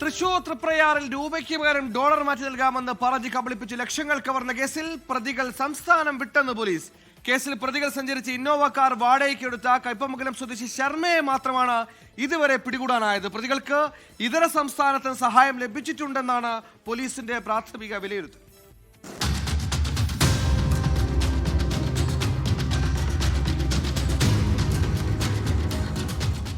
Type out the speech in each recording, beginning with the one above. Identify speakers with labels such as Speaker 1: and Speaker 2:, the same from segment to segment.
Speaker 1: തൃശൂർ തൃപ്രയാറിൽ രൂപയ്ക്ക് പകരം ഡോളർ മാറ്റി നൽകാമെന്ന് പറഞ്ഞ് കബളിപ്പിച്ച് ലക്ഷങ്ങൾ കവർന്ന കേസിൽ പ്രതികൾ സംസ്ഥാനം വിട്ടെന്ന് പോലീസ്. കേസിൽ പ്രതികൾ സഞ്ചരിച്ച ഇന്നോവ കാർ വാടകയ്ക്കെടുത്ത കയ്പമംഗലം സ്വദേശി ശർമ്മയെ മാത്രമാണ് ഇതുവരെ പിടികൂടാനായത്. പ്രതികൾക്ക് ഇതര സംസ്ഥാനത്തിന് സഹായം ലഭിച്ചിട്ടുണ്ടെന്നാണ് പോലീസിന്റെ പ്രാഥമിക വിലയിരുത്തൽ.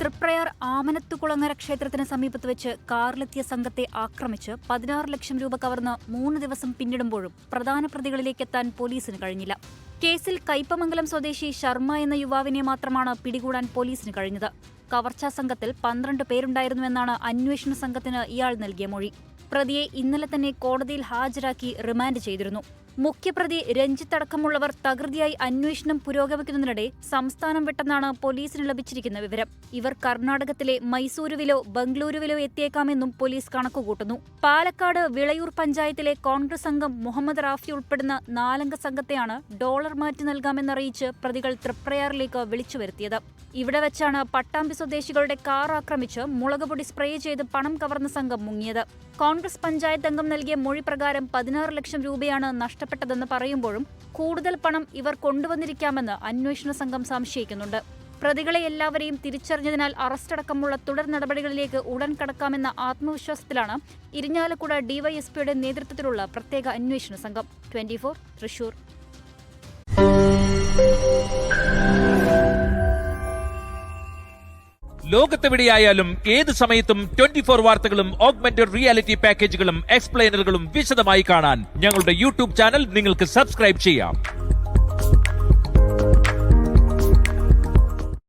Speaker 2: തൃപ്രയാർ ആമനത്തുകുളങ്ങര ക്ഷേത്രത്തിന് സമീപത്ത് വെച്ച് കാറിലെത്തിയ സംഘത്തെ ആക്രമിച്ച് 16 ലക്ഷം രൂപ കവർന്ന് 3 ദിവസം പിന്നിടുമ്പോഴും പ്രധാന പ്രതികളിലേക്കെത്താൻ പോലീസിന് കഴിഞ്ഞില്ല. കേസിൽ കയ്പമംഗലം സ്വദേശി ശർമ്മ എന്ന യുവാവിനെ മാത്രമാണ് പിടികൂടാൻ പോലീസിന് കഴിഞ്ഞത്. കവർച്ചാ സംഘത്തിൽ 12 പേരുണ്ടായിരുന്നുവെന്നാണ് അന്വേഷണ സംഘത്തിന് ഇയാൾ നൽകിയ മൊഴി. പ്രതിയെ ഇന്നലെ തന്നെ കോടതിയിൽ ഹാജരാക്കി റിമാൻഡ് ചെയ്തിരുന്നു. മുഖ്യപ്രതി രഞ്ജിത്ത് അടക്കമുള്ളവർ തകൃതിയായി അന്വേഷണം പുരോഗമിക്കുന്നതിനിടെ സംസ്ഥാനം വിട്ടെന്നാണ് പോലീസിന് ലഭിച്ചിരിക്കുന്ന വിവരം. ഇവർ കർണാടകത്തിലെ മൈസൂരുവിലോ ബംഗളൂരുവിലോ എത്തിയേക്കാമെന്നും പോലീസ് കണക്കുകൂട്ടുന്നു. പാലക്കാട് വിളയൂർ പഞ്ചായത്തിലെ കോൺഗ്രസ് അംഗം മുഹമ്മദ് റാഫി ഉൾപ്പെടുന്ന 4 അംഗ സംഘത്തെയാണ് ഡോളർ മാറ്റി നൽകാമെന്നറിയിച്ച് പ്രതികൾ തൃപ്രയാറിലേക്ക് വിളിച്ചുവരുത്തിയത്. ഇവിടെ വെച്ചാണ് പട്ടാമ്പി സ്വദേശികളുടെ കാർ ആക്രമിച്ച് മുളകുപൊടി സ്പ്രേ ചെയ്ത് പണം കവർന്ന സംഘം മുങ്ങിയത്. കോൺഗ്രസ് പഞ്ചായത്ത് അംഗം നൽകിയ മൊഴി പ്രകാരം 16 ലക്ഷം രൂപയാണ് നഷ്ടപ്പെട്ടതെന്ന് പറയുമ്പോഴും കൂടുതൽ പണം ഇവർ കൊണ്ടുവന്നിരിക്കാമെന്ന് അന്വേഷണ സംഘം സംശയിക്കുന്നുണ്ട്. പ്രതികളെ എല്ലാവരെയും തിരിച്ചറിഞ്ഞതിനാൽ അറസ്റ്റടക്കമുള്ള തുടർ നടപടികളിലേക്ക് ഉടൻ കടക്കാമെന്ന ആത്മവിശ്വാസത്തിലാണ് ഇരിഞ്ഞാലക്കുട ഡിവൈഎസ്പിയുടെ നേതൃത്വത്തിലുള്ള പ്രത്യേക അന്വേഷണ സംഘം. 24 തൃശൂർ.
Speaker 3: ലോകത്തെവിടെയായാലും ഏത് സമയത്തും 24 വാർത്തകളും ഓഗ്മെന്റഡ് റിയാലിറ്റി പാക്കേജുകളും എക്സ്പ്ലെയിനറുകളും വിശദമായി കാണാൻ ഞങ്ങളുടെ യൂട്യൂബ് ചാനൽ നിങ്ങൾക്ക് സബ്സ്ക്രൈബ് ചെയ്യാം.